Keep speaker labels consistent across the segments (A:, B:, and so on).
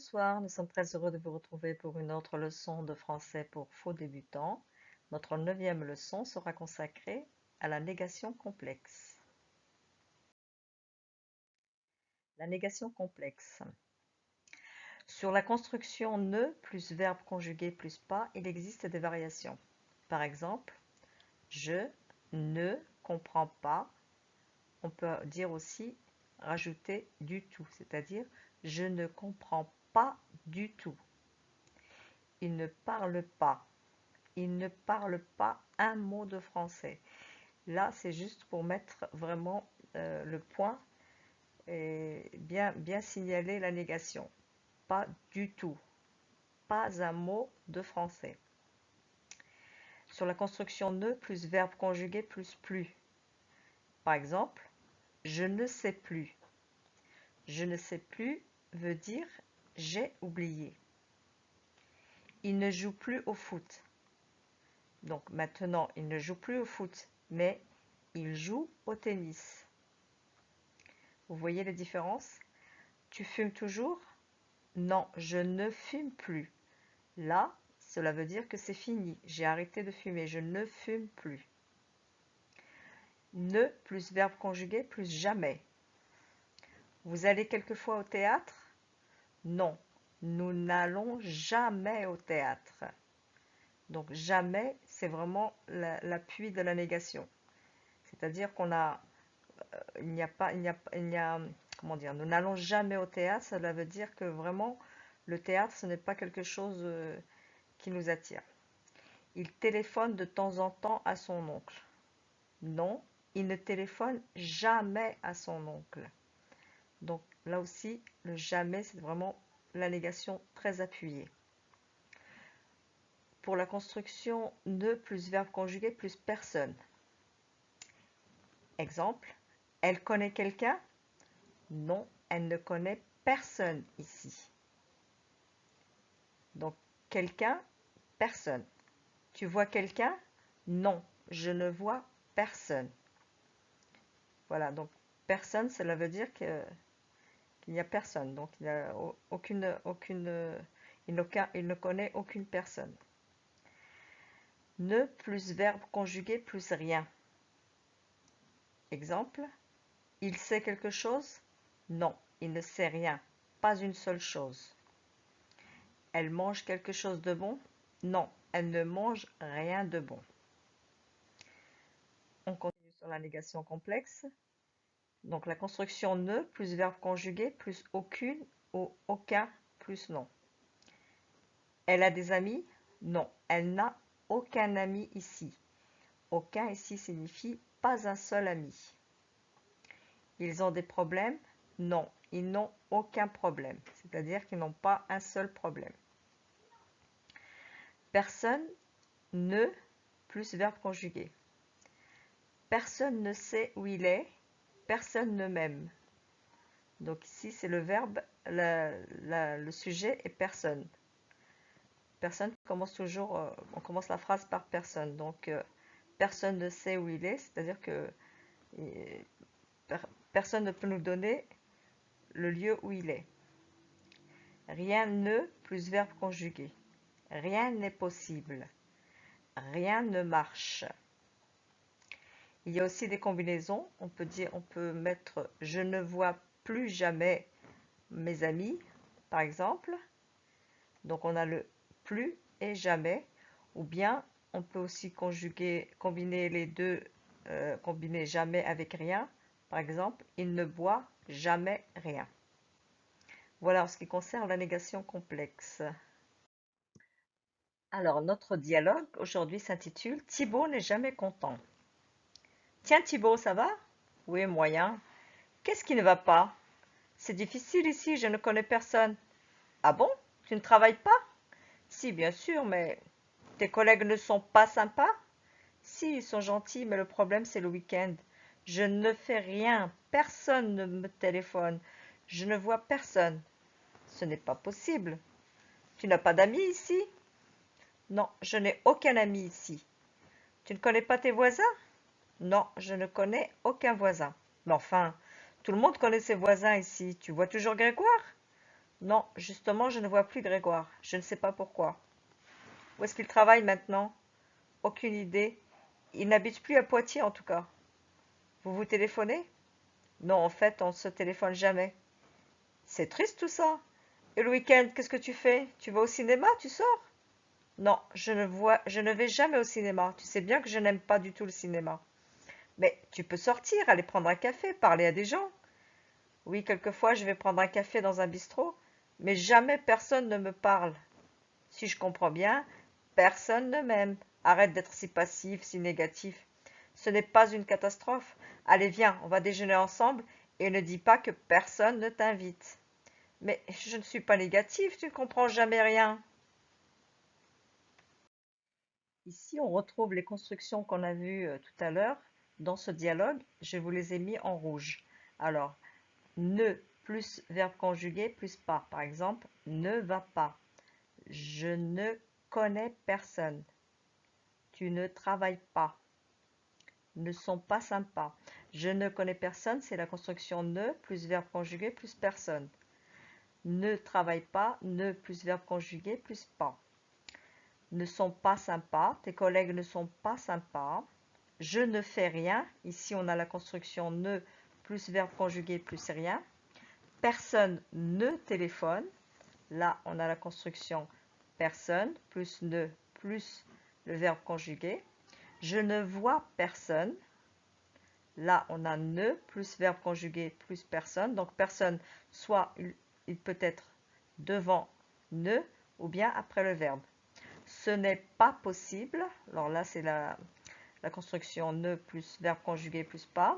A: Bonsoir, nous sommes très heureux de vous retrouver pour une autre leçon de français pour faux débutants. Notre 9e leçon sera consacrée à la négation complexe. La négation complexe. Sur la construction ne plus verbe conjugué plus pas, il existe des variations. Par exemple, je ne comprends pas. On peut dire aussi rajouter du tout, c'est-à-dire je ne comprends pas du tout. Il ne parle pas. Il ne parle pas un mot de français. Là, c'est juste pour mettre vraiment le point et bien signaler la négation. Pas du tout. Pas un mot de français. Sur la construction ne plus verbe conjugué plus plus. Par exemple, je ne sais plus. Je ne sais plus veut dire j'ai oublié. Il ne joue plus au foot. Donc maintenant, il ne joue plus au foot, mais il joue au tennis. Vous voyez les différences? Tu fumes toujours? Non, je ne fume plus. Là, cela veut dire que c'est fini. J'ai arrêté de fumer. Je ne fume plus. Ne plus verbe conjugué plus jamais. Vous allez quelquefois au théâtre? Non, nous n'allons jamais au théâtre. Donc jamais, c'est vraiment l'appui de la négation. C'est-à-dire qu'on a, il n'y a pas, comment dire, nous n'allons jamais au théâtre. Cela veut dire que vraiment, le théâtre, ce n'est pas quelque chose qui nous attire. Il téléphone de temps en temps à son oncle. Non, il ne téléphone jamais à son oncle. Donc là aussi, le jamais, c'est vraiment la négation très appuyée. Pour la construction ne plus verbe conjugué plus personne. Exemple, elle connaît quelqu'un? Non, elle ne connaît personne ici. Donc, quelqu'un, personne. Tu vois quelqu'un? Non, je ne vois personne. Voilà, donc personne, cela veut dire qu'il n'y a personne. Donc, il ne connaît aucune personne. Ne plus verbe conjugué plus rien. Exemple, il sait quelque chose? Non, il ne sait rien, pas une seule chose. Elle mange quelque chose de bon? Non, elle ne mange rien de bon. On continue sur la négation complexe. Donc la construction ne plus verbe conjugué plus aucune ou aucun plus non. Elle a des amis? Non, elle n'a aucun ami ici. Aucun ici signifie pas un seul ami. Ils ont des problèmes? Non, ils n'ont aucun problème. C'est-à-dire qu'ils n'ont pas un seul problème. Personne ne plus verbe conjugué. Personne ne sait où il est. Personne ne m'aime. Donc ici, c'est le verbe, le sujet est personne. Personne commence toujours, on commence la phrase par personne. Donc, personne ne sait où il est, c'est-à-dire que personne ne peut nous donner le lieu où il est. Rien ne plus verbe conjugué. Rien n'est possible. Rien ne marche. Il y a aussi des combinaisons. On peut mettre je ne vois plus jamais mes amis, par exemple. Donc on a le plus et jamais. Ou bien on peut aussi combiner les deux, combiner jamais avec rien. Par exemple, il ne boit jamais rien. Voilà en ce qui concerne la négation complexe. Alors, notre dialogue aujourd'hui s'intitule Thibaut n'est jamais content. Tiens Thibaut, ça va? Oui, moyen. Qu'est-ce qui ne va pas? C'est difficile ici, je ne connais personne. Ah bon? Tu ne travailles pas? Si, bien sûr, mais tes collègues ne sont pas sympas? Si, ils sont gentils, mais le problème c'est le week-end. Je ne fais rien, personne ne me téléphone, je ne vois personne. Ce n'est pas possible. Tu n'as pas d'amis ici? Non, je n'ai aucun ami ici. Tu ne connais pas tes voisins? Non, je ne connais aucun voisin. Mais enfin, tout le monde connaît ses voisins ici. Tu vois toujours Grégoire? Non, justement, je ne vois plus Grégoire. Je ne sais pas pourquoi. Où est-ce qu'il travaille maintenant? Aucune idée. Il n'habite plus à Poitiers en tout cas. Vous vous téléphonez? Non, en fait, on ne se téléphone jamais. C'est triste tout ça. Et le week-end, qu'est-ce que tu fais? Tu vas au cinéma? Tu sors? Non, je ne vais jamais au cinéma. Tu sais bien que je n'aime pas du tout le cinéma. Mais tu peux sortir, aller prendre un café, parler à des gens. Oui, quelquefois, je vais prendre un café dans un bistrot, mais jamais personne ne me parle. Si je comprends bien, personne ne m'aime. Arrête d'être si passif, si négatif. Ce n'est pas une catastrophe. Allez, viens, on va déjeuner ensemble et ne dis pas que personne ne t'invite. Mais je ne suis pas négatif, tu ne comprends jamais rien. Ici, on retrouve les constructions qu'on a vues tout à l'heure dans ce dialogue. Je vous les ai mis en rouge. Alors, ne plus verbe conjugué plus pas. Par exemple, ne va pas. Je ne connais personne. Tu ne travailles pas. Ne sont pas sympas. Je ne connais personne, c'est la construction ne plus verbe conjugué plus personne. Ne travaille pas, ne plus verbe conjugué plus pas. Ne sont pas sympas, tes collègues ne sont pas sympas. Je ne fais rien, ici on a la construction ne plus verbe conjugué plus rien. Personne ne téléphone, là on a la construction personne plus ne plus le verbe conjugué. Je ne vois personne, là on a ne plus verbe conjugué plus personne. Donc personne, soit il peut être devant ne ou bien après le verbe. Ce n'est pas possible, alors là c'est la construction ne plus verbe conjugué plus pas.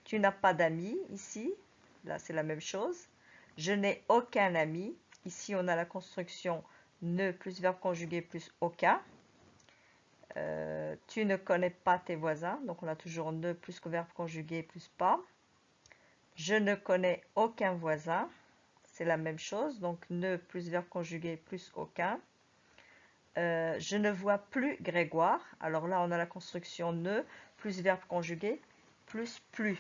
A: Tu n'as pas d'amis ici, là c'est la même chose. Je n'ai aucun ami, ici on a la construction ne plus verbe conjugué plus aucun. Tu ne connais pas tes voisins, donc on a toujours ne plus que verbe conjugué plus pas. Je ne connais aucun voisin, c'est la même chose, donc ne plus verbe conjugué plus aucun. Je ne vois plus Grégoire, alors là on a la construction ne plus verbe conjugué plus plus.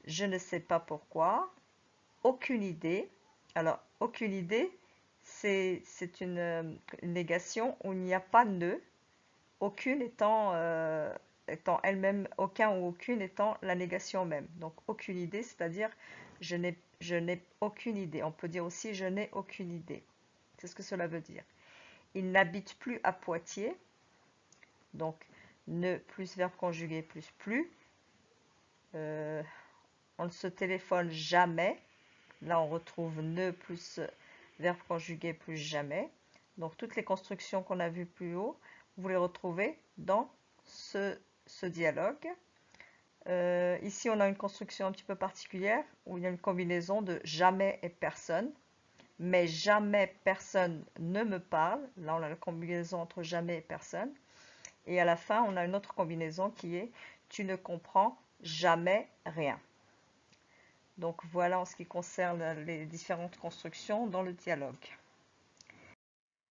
A: Je ne sais pas pourquoi. Aucune idée. Alors, aucune idée, c'est une négation où il n'y a pas ne. Aucune étant elle-même, aucun ou aucune étant la négation même. Donc, aucune idée, c'est-à-dire je n'ai aucune idée. On peut dire aussi je n'ai aucune idée. C'est ce que cela veut dire. Il n'habite plus à Poitiers. Donc, ne plus verbe conjugué plus plus. On ne se téléphone jamais. Là, on retrouve ne plus verbe conjugué plus jamais. Donc, toutes les constructions qu'on a vues plus haut, vous les retrouvez dans ce dialogue. Ici, on a une construction un petit peu particulière où il y a une combinaison de jamais et personne. Mais jamais personne ne me parle. Là, on a la combinaison entre jamais et personne. Et à la fin, on a une autre combinaison qui est tu ne comprends jamais rien. Donc voilà en ce qui concerne les différentes constructions dans le dialogue.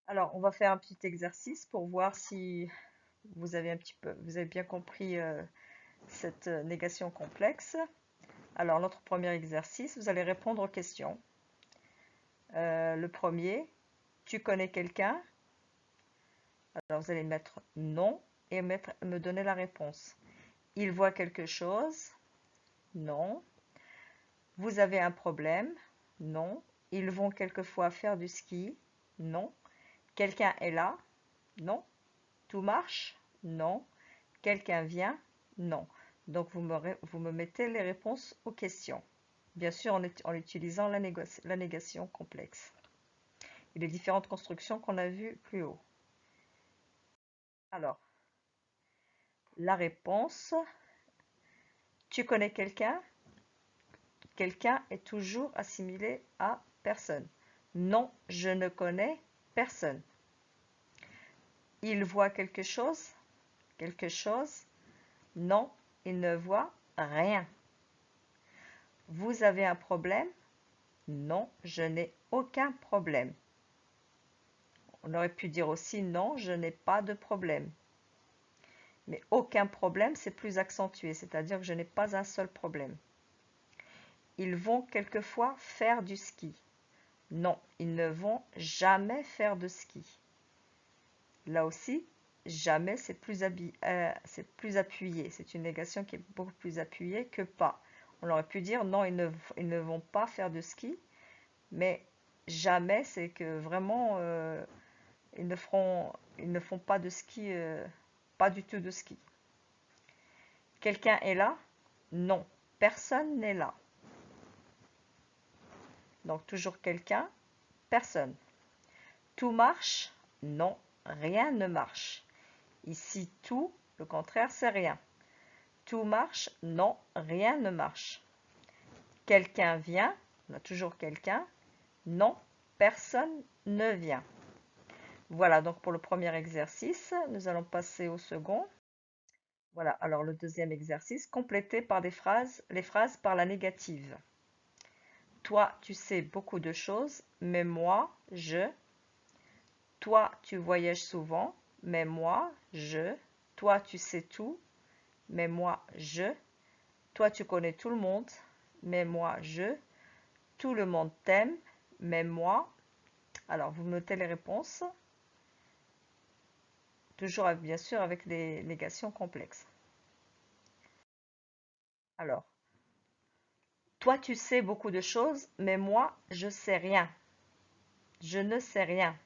A: Alors, on va faire un petit exercice pour voir si vous avez vous avez bien compris cette négation complexe. Alors, notre premier exercice, vous allez répondre aux questions. Le premier, tu connais quelqu'un? Alors, vous allez mettre non et me donner la réponse. Il voit quelque chose? Non. Vous avez un problème? Non. Ils vont quelquefois faire du ski? Non. Quelqu'un est là? Non. Tout marche? Non. Quelqu'un vient? Non. Donc vous me mettez les réponses aux questions. Bien sûr en utilisant la négation complexe et les différentes constructions qu'on a vues plus haut. Alors, la réponse, tu connais quelqu'un? Quelqu'un est toujours assimilé à personne. Non, je ne connais personne. Il voit quelque chose? Quelque chose? Non, il ne voit rien. Vous avez un problème? Non, je n'ai aucun problème. On aurait pu dire aussi non, je n'ai pas de problème. Mais aucun problème, c'est plus accentué, c'est-à-dire que je n'ai pas un seul problème. Ils vont quelquefois faire du ski. Non, ils ne vont jamais faire de ski. Là aussi, jamais, c'est plus appuyé. C'est une négation qui est beaucoup plus appuyée que pas. On aurait pu dire non, ils ne vont pas faire de ski, mais jamais, c'est que vraiment, ils ne font pas de ski, pas du tout de ski. Quelqu'un est là? Non, personne n'est là. Donc toujours quelqu'un, personne. Tout marche? Non, rien ne marche. Ici, tout, le contraire, c'est rien. Tout marche? Non, rien ne marche. Quelqu'un vient? On a toujours quelqu'un. Non, personne ne vient. Voilà donc pour le premier exercice. Nous allons passer au second. Voilà, alors le deuxième exercice, complété par les phrases par la négative. Toi, tu sais beaucoup de choses, mais moi, je. Toi, tu voyages souvent, mais moi, je. Toi, tu sais tout, mais moi, je. Toi, tu connais tout le monde, mais moi, je. Tout le monde t'aime, mais moi. Alors, vous notez les réponses, toujours bien sûr avec des négations complexes. Alors, toi, tu sais beaucoup de choses, mais moi, je sais rien. Je ne sais rien.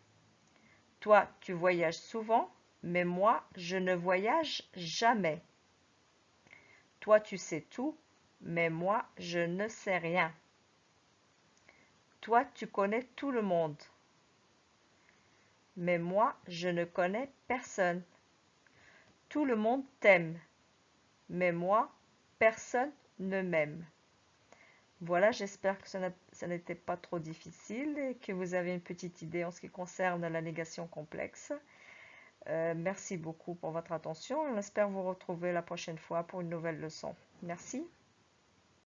A: Toi, tu voyages souvent, mais moi, je ne voyage jamais. Toi, tu sais tout, mais moi, je ne sais rien. Toi, tu connais tout le monde, mais moi, je ne connais personne. Tout le monde t'aime, mais moi, personne ne m'aime. Voilà, j'espère que ça n'était pas trop difficile et que vous avez une petite idée en ce qui concerne la négation complexe. Merci beaucoup pour votre attention. On espère vous retrouver la prochaine fois pour une nouvelle leçon. Merci.